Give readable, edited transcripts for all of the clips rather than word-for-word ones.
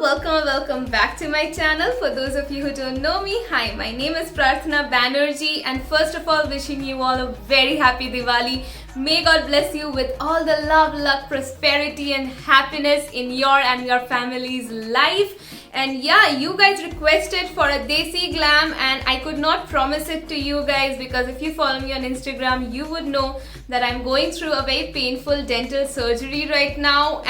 welcome back to my channel. For those of you who don't know me, hi, my name is Banerjee, and first of all, wishing you all a very happy Diwali. May God bless you with all the love, luck, prosperity and happiness in your and your family's life. And yeah, you guys requested for a desi glam, and I could not promise it to you guys because if you follow me on Instagram, you would know that I'm going through a very painful dental surgery right now.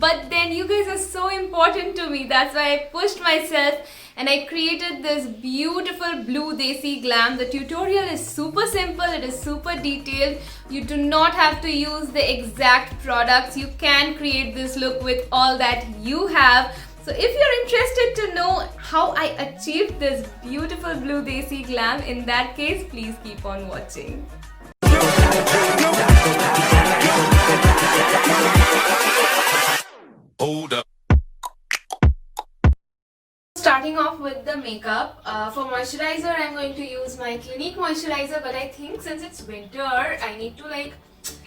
But then you guys are so important to me. That's why I pushed myself and I created this beautiful blue desi glam. The tutorial is super simple, it is super detailed. You do not have to use the exact products. You can create this look with all that you have. So if you're interested to know how I achieved this beautiful blue desi glam, in that case, please keep on watching. Hold up. Starting off with the makeup, for moisturizer I'm going to use my Clinique moisturizer, but I think since it's winter I need to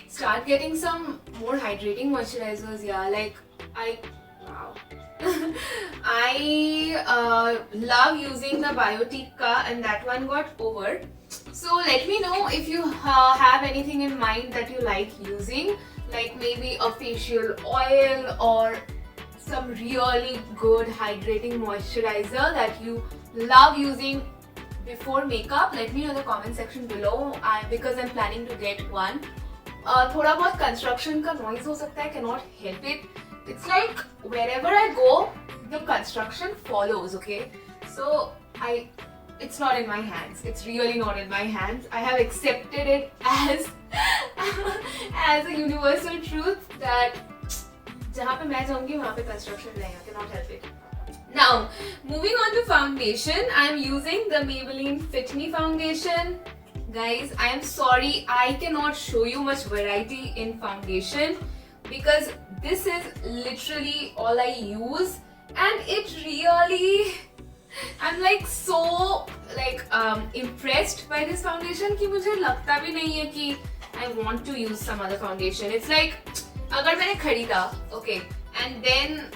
start getting some more hydrating moisturizers. Yeah, I love using the Biotica and that one got over. So let me know if you have anything in mind that you like using, like maybe a facial oil or some really good hydrating moisturizer that you love using before makeup. Let me know in the comment section below because I'm planning to get one. थोड़ा बहुत construction का noise हो सकता है, cannot help it. It's like wherever I go, the construction follows, okay? So it's not in my hands. It's really not in my hands. I have accepted it as as a universal truth that जहाँ पे मैं जाऊँगी वहाँ पे construction रहेगा. Cannot help it. Now, moving on to foundation, I am using the Maybelline Fit Me foundation. Guys, I am sorry I cannot show you much variety in foundation because this is literally all I use, and it really, I'm so impressed by this foundation कि मुझे लगता भी नहीं है कि I want to use some other foundation. It's like अगर मैंने खरीदा, okay, and then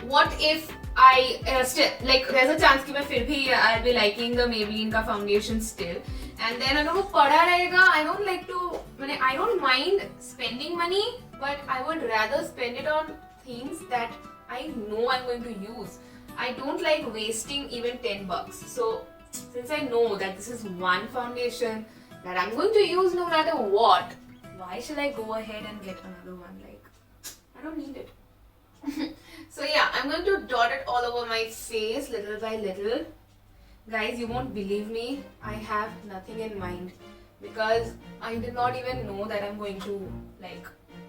what if I still there's a chance कि मैं फिर भी I'll be liking the Maybelline का foundation still, and then अगर वो पड़ा रहेगा, I don't mind spending money, but I would rather spend it on things that I know I'm going to use. I don't like wasting even 10 bucks. So since I know that this is one foundation that I'm going to use no matter what, why should I go ahead and get another one? I don't need it. So yeah, I'm going to dot it all over my face little by little. Guys, you won't believe me. I have nothing in mind because I did not even know that I'm going to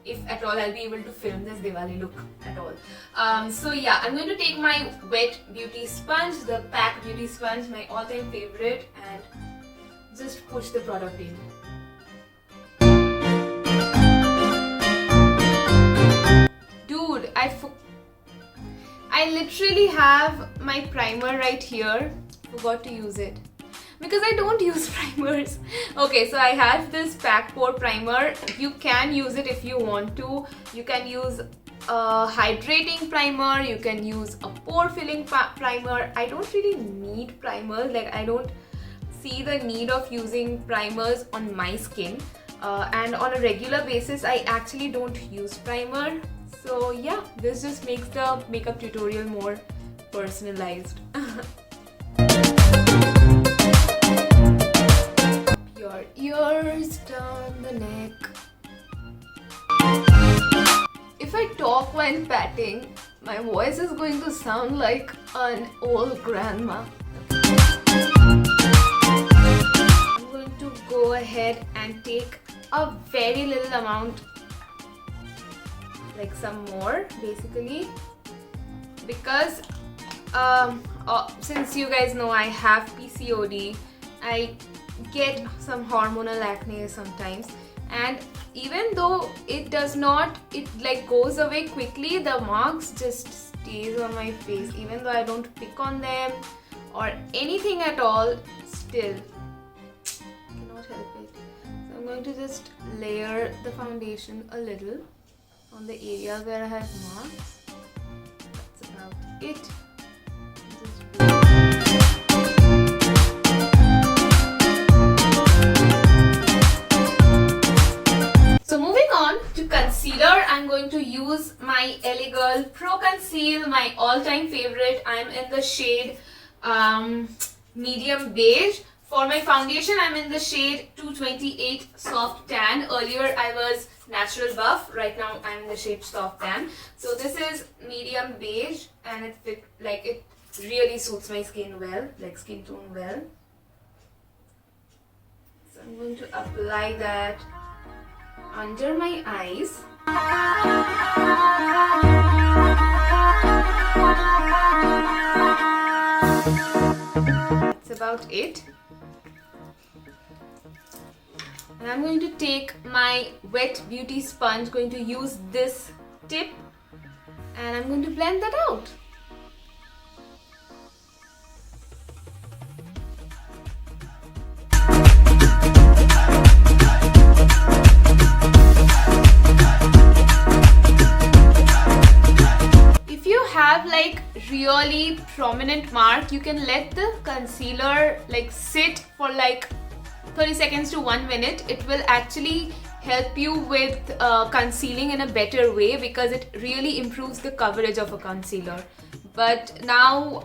if at all I'll be able to film this Diwali look at all. So yeah, I'm going to take my wet beauty sponge, the PAC beauty sponge, my all-time favorite, and just push the product in. Dude, I literally have my primer right here. Forgot to use it because I don't use primers. Okay, so I have this PAC Pore primer. You can use it if you want to. You can use a hydrating primer. You can use a pore filling primer. I don't really need primers. I don't see the need of using primers on my skin. And on a regular basis, I actually don't use primer. So yeah, this just makes the makeup tutorial more personalized. Your ears down the neck. If I talk when patting, my voice is going to sound like an old grandma. I'm going to go ahead and take a very little amount, some more basically, because since you guys know I have PCOD, I get some hormonal acne sometimes, and even though it goes away quickly, the marks just stays on my face. Even though I don't pick on them or anything at all, still cannot help it. So I'm going to just layer the foundation a little on the areas where I have marks. That's about it. I'm going to use my LA Girl Pro Conceal, my all-time favorite. I'm in the shade medium beige. For my foundation, I'm in the shade 228 Soft Tan. Earlier, I was natural buff. Right now, I'm in the shade Soft Tan. So this is medium beige, and it really suits my skin well, like skin tone well. So I'm going to apply that under my eyes. That's about it. And I'm going to take my wet beauty sponge, going to use this tip, and I'm going to blend that out. If you have like really prominent mark, you can let the concealer like sit for like 30 seconds to 1 minute. It will actually help you with concealing in a better way because it really improves the coverage of a concealer. But now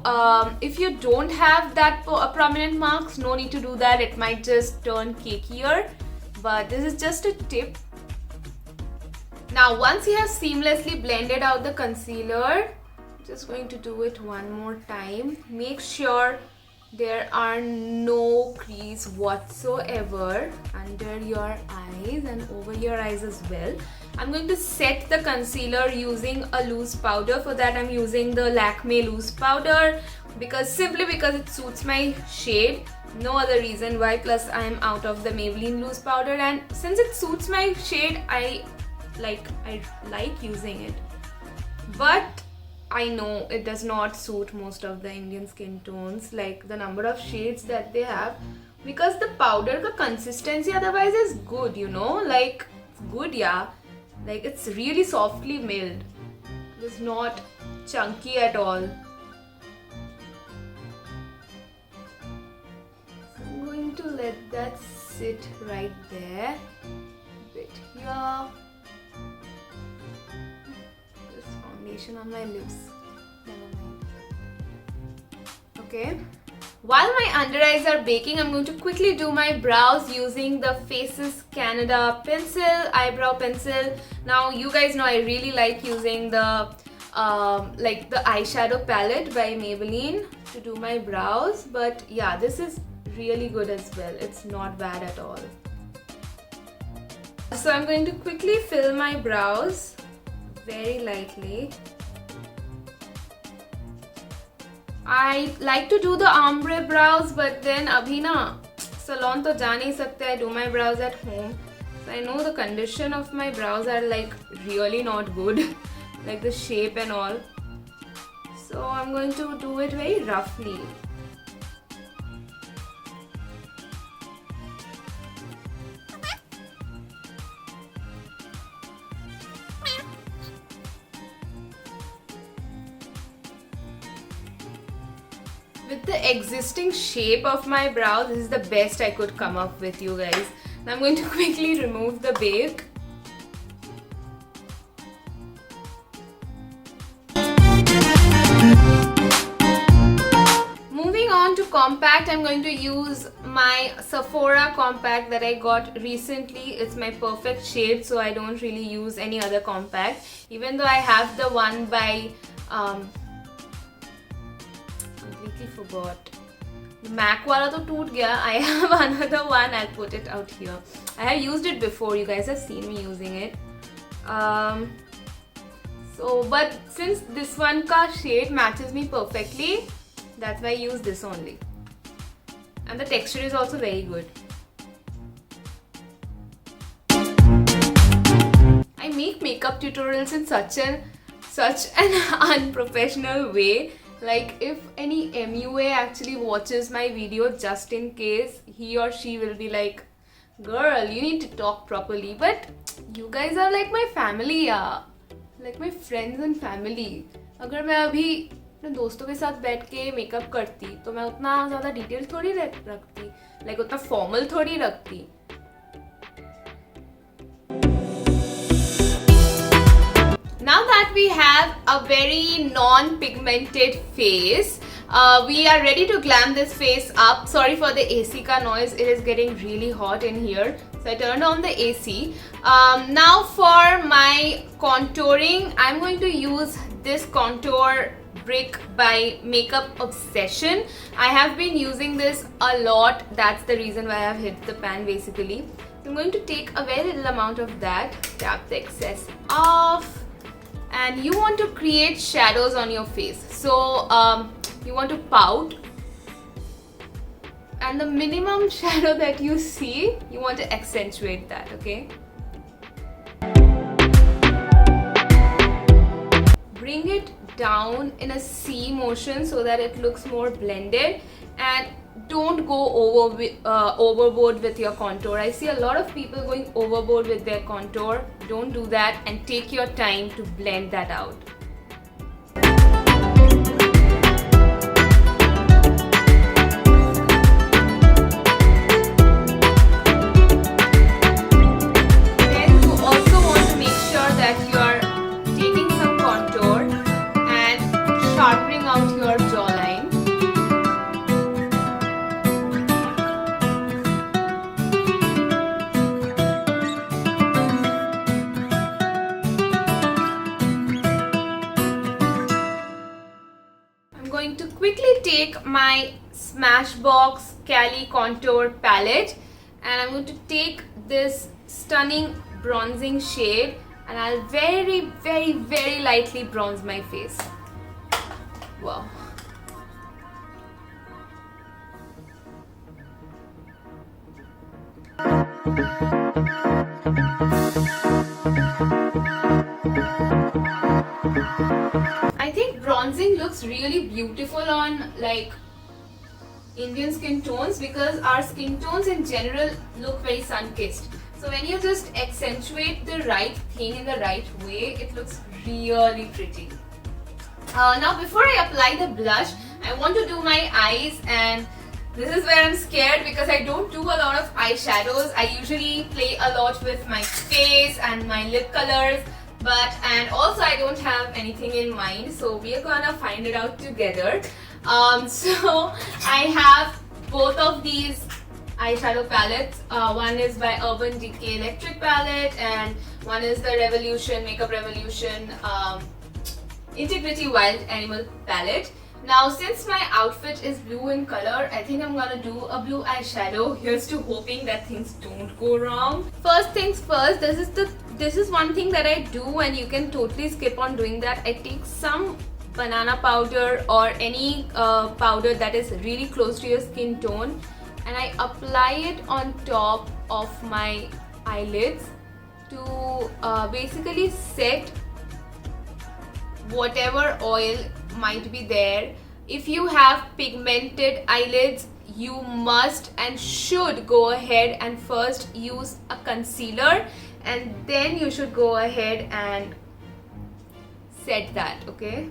if you don't have that prominent marks, no need to do that. It might just turn cakier, but this is just a tip. Now once you have seamlessly blended out the concealer, just going to do it one more time. Make sure there are no crease whatsoever under your eyes and over your eyes as well. I'm going to set the concealer using a loose powder. For that I'm using the Lakme loose powder simply because it suits my shade. No other reason why. Plus I am out of the Maybelline loose powder, and since it suits my shade, I like using it. But I know it does not suit most of the Indian skin tones, like the number of shades that they have, because the powder ka consistency otherwise is good, you know, like it's good, yeah, like it's really softly milled. It's not chunky at all. So I'm going to let that sit right there, a bit here. On my lips. Never mind. Okay. While my under eyes are baking, I'm going to quickly do my brows using the Faces Canada pencil, eyebrow pencil. Now you guys know I really like using the the eyeshadow palette by Maybelline to do my brows. But yeah, this is really good as well. It's not bad at all. So I'm going to quickly fill my brows very lightly. I like to do the ombre brows, but then abhi na salon to ja nahi sakte. I do my brows at home. So I know the condition of my brows are like really not good, like the shape and all. So I'm going to do it very roughly. With the existing shape of my brows, this is the best I could come up with, you guys. Now I'm going to quickly remove the bake. Moving on to compact, I'm going to use my Sephora compact that I got recently. It's my perfect shade, so I don't really use any other compact. Even though I have the one by completely forgot. The MAC wala to toot gaya. I have another one. I'll put it out here. I have used it before. You guys have seen me using it. But since this one ka shade matches me perfectly, that's why I use this only. And the texture is also very good. I make makeup tutorials in such an unprofessional way. Like if any MUA actually watches my video, just in case, he or she will be like, girl, you need to talk properly. But you guys are like my family, yeah. Like my friends and family. अगर मैं अभी अपने दोस्तों के साथ बैठ के makeup करती तो मैं उतना ज़्यादा डिटेल थोड़ी रखती, like उतना फॉर्मल थोड़ी रखती. now that we have a very non-pigmented face, we are ready to glam this face up. Sorry for the AC ka noise, it is getting really hot in here. So I turned on the AC. Now for my contouring, I'm going to use this contour brick by Makeup Obsession. I have been using this a lot. That's the reason why I have hit the pan basically. So I'm going to take a very little amount of that, tap the excess off, and you want to create shadows on your face. So you want to pout, and the minimum shadow that you see, you want to accentuate that, okay? Bring it down in a C motion so that it looks more blended, and don't go overboard with your contour. I see a lot of people going overboard with their contour. Don't do that, and take your time to blend that out. Then you also want to make sure that you are taking some contour and sharpening out your jawline. Going to quickly take my Smashbox Cali Contour palette, and I'm going to take this stunning bronzing shade, and I'll very lightly bronze my face. Wow. I think bronzing looks really beautiful on like Indian skin tones, because our skin tones in general look very sun-kissed. So when you just accentuate the right thing in the right way, it looks really pretty. Now before I apply the blush, I want to do my eyes, and this is where I'm scared because I don't do a lot of eyeshadows. I usually play a lot with my face and my lip colors, and also I don't have anything in mind, so we are gonna find it out together. So I have both of these eyeshadow palettes. One is by Urban Decay Electric palette, and one is the Makeup Revolution Integrity Wild Animal palette. Now since my outfit is blue in color, I think I'm gonna do a blue eyeshadow. Here's to hoping that things don't go wrong. First things first, this is one thing that I do, and you can totally skip on doing that. I take some banana powder or any powder that is really close to your skin tone, and I apply it on top of my eyelids to basically set whatever oil might be there. If you have pigmented eyelids, you must and should go ahead and first use a concealer, and then you should go ahead and set that, okay?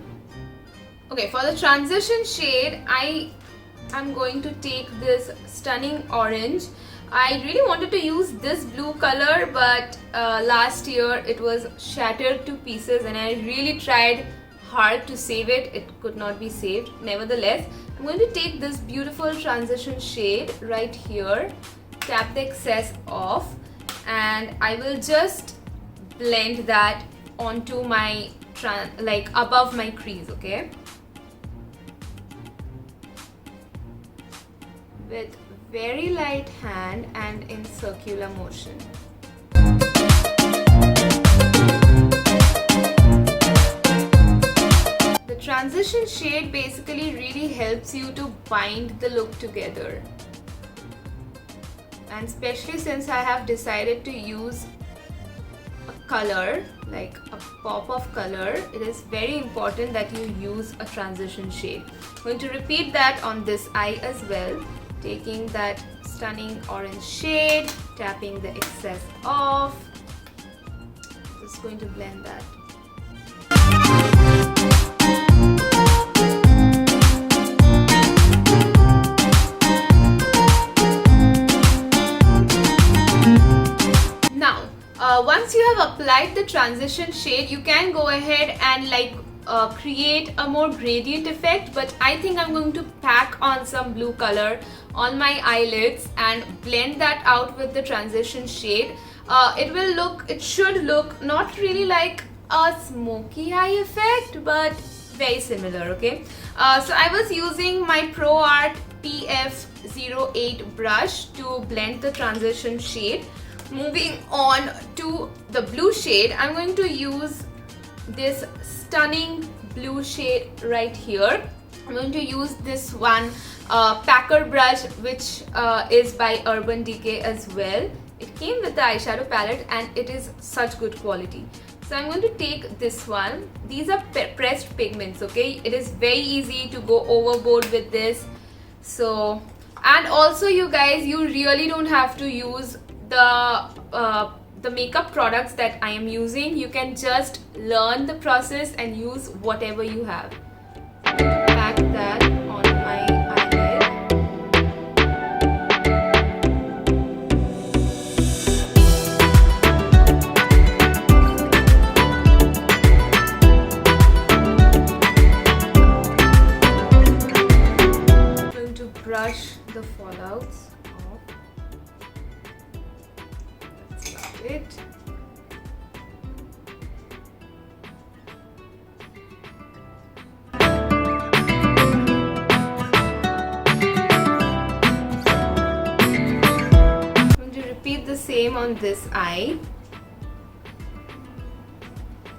Okay, for the transition shade, I'm going to take this stunning orange. I really wanted to use this blue color, but last year it was shattered to pieces, and I really tried hard to save it. It could not be saved. Nevertheless, I'm going to take this beautiful transition shade right here, tap the excess off, and I will just blend that onto my like above my crease, okay? With very light hand and in circular motion. The transition shade basically really helps you to bind the look together. And especially since I have decided to use a color, like a pop of color, it is very important that you use a transition shade. I'm going to repeat that on this eye as well. Taking that stunning orange shade, tapping the excess off. Just going to blend that. Now, once you have applied the transition shade, you can go ahead and like create a more gradient effect, but I think I'm going to pack on some blue color on my eyelids and blend that out with the transition shade. It should look not really like a smoky eye effect, but very similar, okay? So I was using my ProArt PF08 brush to blend the transition shade. Moving on to the blue shade, I'm going to use this stunning blue shade right here. I'm going to use this one packer brush, which is by Urban Decay as well. It came with the eyeshadow palette and it is such good quality. So I'm going to take this one. These are pressed pigments, okay? It is very easy to go overboard with this. So, and also you guys, you really don't have to use the makeup products that I am using. You can just learn the process and use whatever you have. I'm going to pack that on my eyelid. I'm going to brush the fallouts off. That's about it. Same on this eye,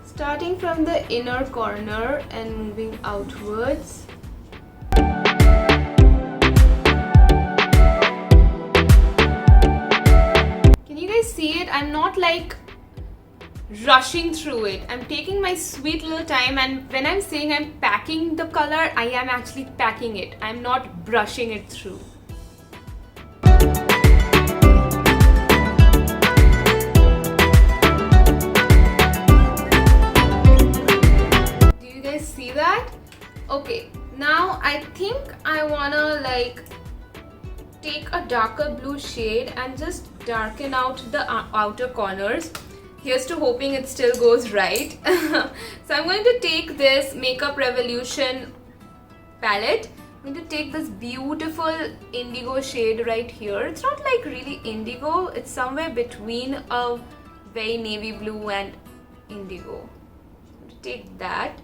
starting from the inner corner and moving outwards. Can you guys see it? I'm not like rushing through it. I'm taking my sweet little time, and when I'm saying I'm packing the color, I am actually packing it. I'm not brushing it through. Okay, now I think I wanna like take a darker blue shade and just darken out the outer corners. Here's to hoping it still goes right. So I'm going to take this Makeup Revolution palette. I'm going to take this beautiful indigo shade right here. It's not like really indigo, it's somewhere between a very navy blue and indigo. I'm going to take that.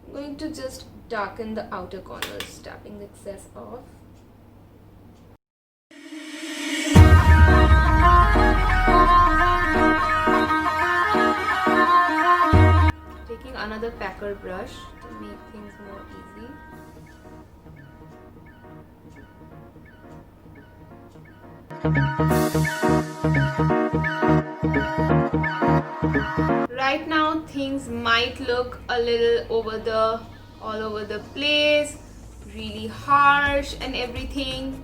I'm going to just darken the outer corners, tapping the excess off. Taking another packer brush to make things more easy. Right now things might look a little all over the place, really harsh and everything.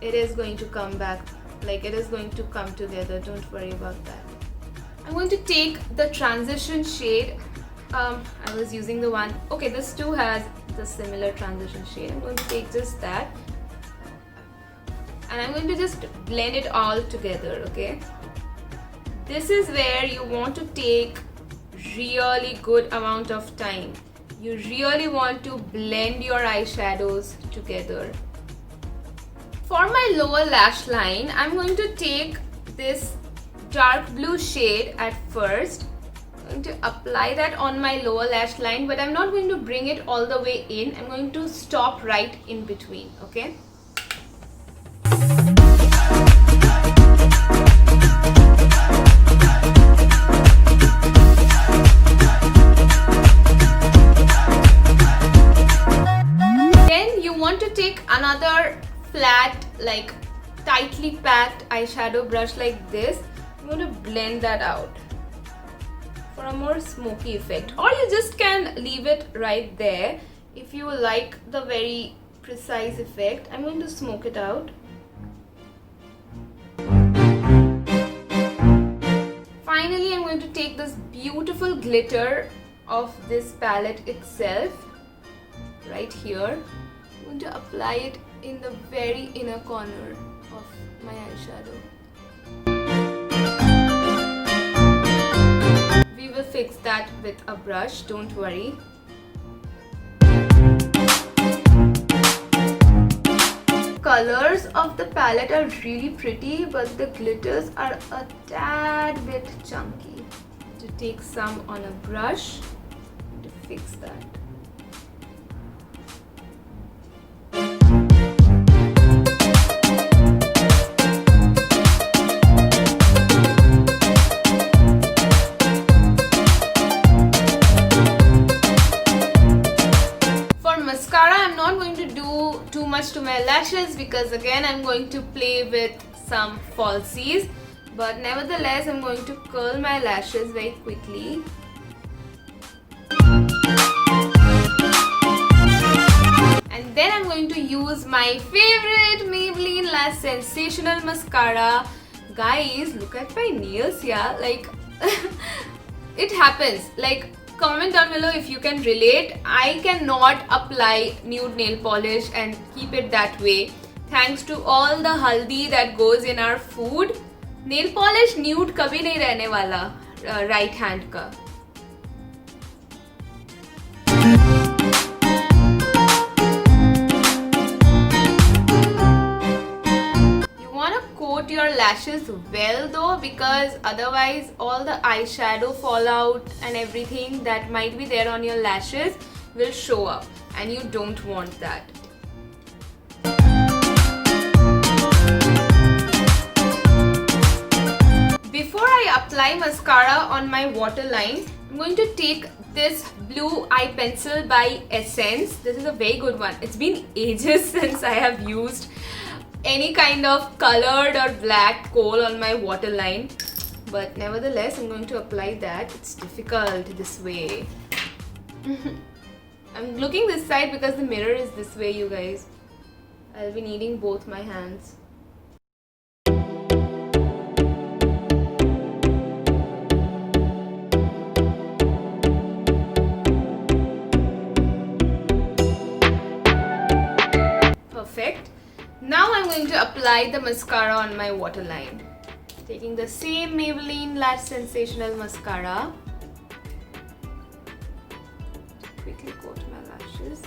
It is going to come back, like it is going to come together, don't worry about that. I'm going to take the transition shade. I was using the one, okay, this too has the similar transition shade. I'm going to take just that and I'm going to just blend it all together, okay? This is where you want to take really good amount of time. You really want to blend your eyeshadows together. For my lower lash line, I'm going to take this dark blue shade at first. I'm going to apply that on my lower lash line, but I'm not going to bring it all the way in. I'm going to stop right in between, okay? Another flat, like tightly packed eyeshadow brush like this. I'm going to blend that out for a more smoky effect, or you just can leave it right there if you like the very precise effect. I'm going to smoke it out. Finally, I'm going to take this beautiful glitter of this palette itself right here. I'm going to apply it in the very inner corner of my eyeshadow. We will fix that with a brush, don't worry. Colors of the palette are really pretty, but the glitters are a tad bit chunky. To take some on a brush to fix that. Too much to my lashes because again I'm going to play with some falsies, but nevertheless I'm going to curl my lashes very quickly. And then I'm going to use my favorite Maybelline Lash Sensational Mascara. Guys, look at my nails, yeah, like it happens. Like, comment down below if you can relate. I cannot apply nude nail polish and keep it that way. Thanks to all the haldi that goes in our food, nail polish nude kabhi nahi rehne wala right hand ka. Coat your lashes well though, because otherwise all the eyeshadow fallout and everything that might be there on your lashes will show up, and you don't want that. Before I apply mascara on my waterline, I'm going to take this blue eye pencil by Essence. This is a very good one. It's been ages since I have used any kind of colored or black kohl on my waterline, but nevertheless I'm going to apply that. It's difficult this way. I'm looking this side because the mirror is this way, you guys. I'll be needing both my hands. Perfect. Now I'm going to apply the mascara on my waterline. Taking the same Maybelline Lash Sensational Mascara. Quickly coat my lashes.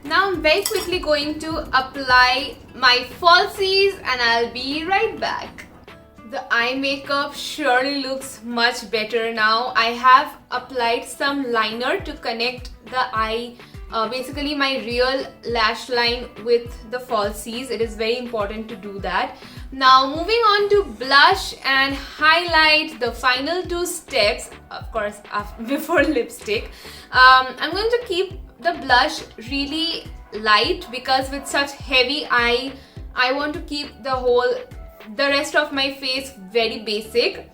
Now I'm very quickly going to apply my falsies and I'll be right back. The eye makeup surely looks much better now. I have applied some liner to connect the eye, basically my real lash line with the falsies. It is very important to do that. Now moving on to blush and highlight, the final two steps, of course before lipstick. I'm going to keep the blush really light because with such heavy eye, I want to keep the rest of my face very basic.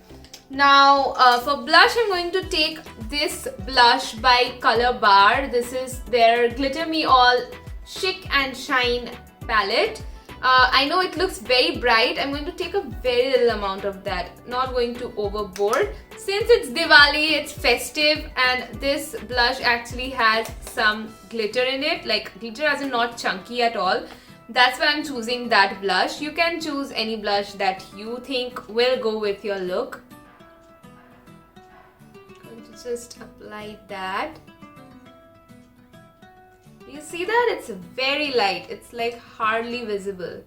Now for blush, I'm going to take this blush by Color Bar. This is their Glitter Me All Chic and Shine palette. I know it looks very bright. I'm going to take a very little amount of that, not going to overboard. Since it's Diwali, it's festive, and this blush actually has some glitter in it, like glitter as in not chunky at all. That's why I'm choosing that blush. You can choose any blush that you think will go with your look. I'm going to just apply that. You see that? It's very light. It's like hardly visible.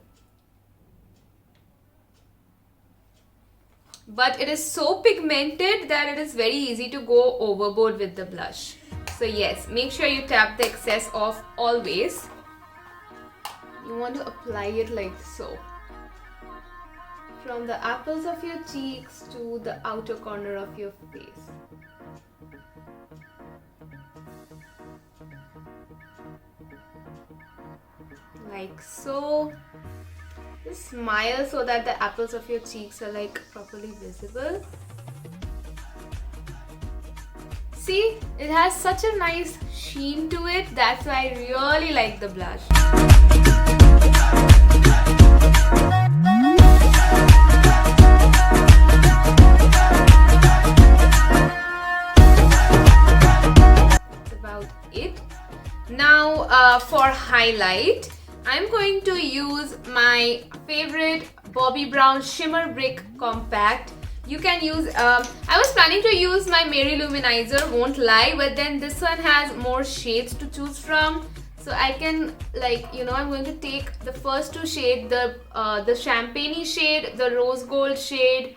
But it is so pigmented that it is very easy to go overboard with the blush. So yes, make sure you tap the excess off always. You want to apply it like so. From the apples of your cheeks to the outer corner of your face. Like so. Just smile so that the apples of your cheeks are like properly visible. See, it has such a nice sheen to it. That's why I really like the blush. That's about it. Now for highlight, I'm going to use my favorite Bobbi Brown Shimmer Brick Compact. You can use, I was planning to use my Mary Luminizer, won't lie, but then this one has more shades to choose from. So I can, like, you know, I'm going to take the first two shades, the champagne shade, the rose gold shade,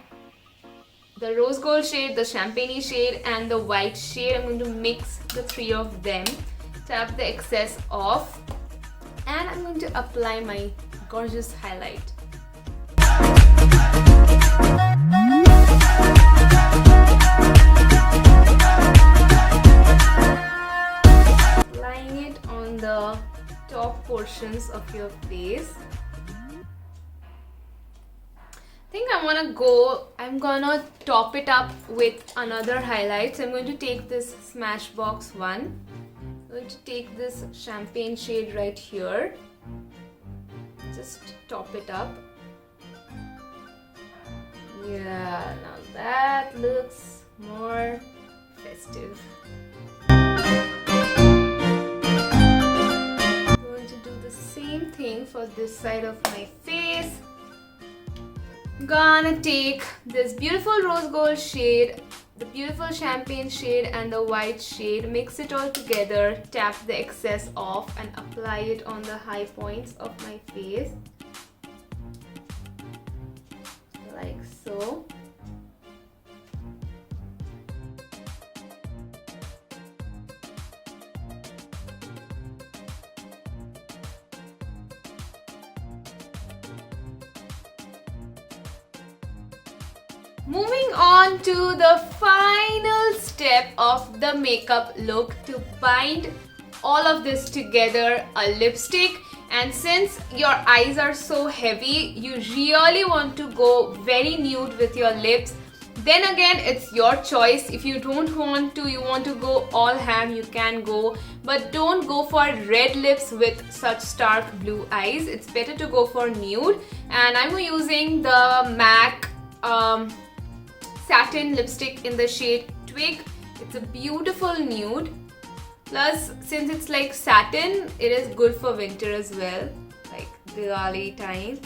the champagne shade, and the white shade. I'm going to mix the three of them, tap the excess off, and I'm going to apply my gorgeous highlight. Applying it on the top portions of your face. I think I'm gonna top it up with another highlight. So I'm going to take this Smashbox one. I'm going to take this champagne shade right here. Just top it up. Yeah, now that looks more festive. I'm going to do the same thing for this side of my face. I'm gonna take this beautiful rose gold shade, the beautiful champagne shade, and the white shade, mix it all together, tap the excess off, and apply it on the high points of my face. Like so. Moving on to the final step of the makeup look, to bind all of this together, a lipstick. And since your eyes are so heavy, you really want to go very nude with your lips. Then again, it's your choice. If you don't want to, you want to go all ham, you can go. But don't go for red lips with such stark blue eyes. It's better to go for nude. And I'm using the MAC satin lipstick in the shade Twig. It's a beautiful nude. Plus, since it's like satin, it is good for winter as well, like Diwali time.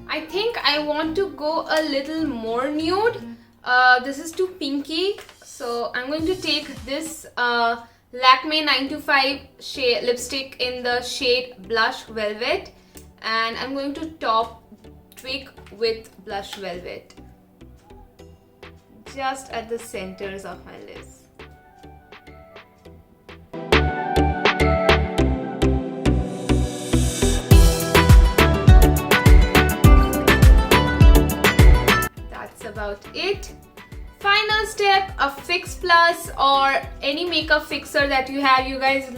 I think I want to go a little more nude. This is too pinky, so I'm going to take this Lakme 925 shade lipstick in the shade Blush Velvet, and I'm going to top Twig with Blush Velvet just at the centers of my lips. That's about it. Final step, a Fix Plus or any makeup fixer that you have. You guys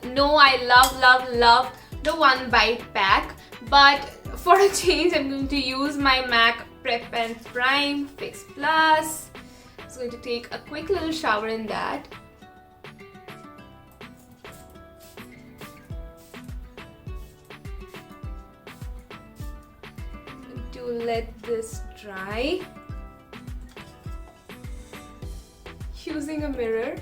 know I love the One Bite pack, but for a change I'm going to use my MAC Prep and Prime Fix Plus. I'm just going to take a quick little shower in that. To let this dry. Using a mirror.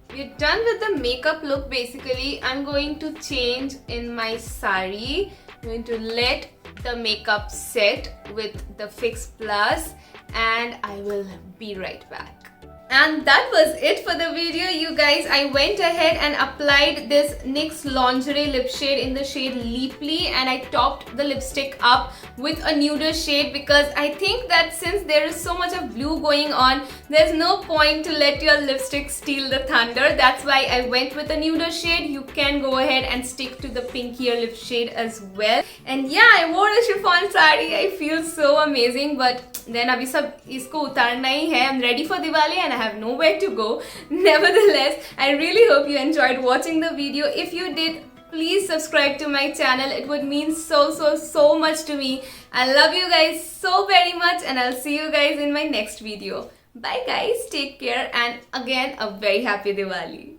We're done with the makeup look basically. I'm going to change in my sari. I'm going to let the makeup set with the Fix Plus, and I will be right back. And that was it for the video, you guys. I went ahead and applied this NYX Lingerie lip shade in the shade Leaply, and I topped the lipstick up with a nuder shade because I think that since there is so much of blue going on, there's no point to let your lipstick steal the thunder. That's why I went with a nuder shade. You can go ahead and stick to the pinkier lip shade as well. And yeah, I wore a chiffon sari. I feel so amazing, but then abhi sab isko utarna hi hai. I'm ready for Diwali and I have nowhere to go. Nevertheless, I really hope you enjoyed watching the video. If you did, please subscribe to my channel. It would mean so much to me. I love you guys so very much, and I'll see you guys in my next video. Bye guys, take care, and again a very happy Diwali.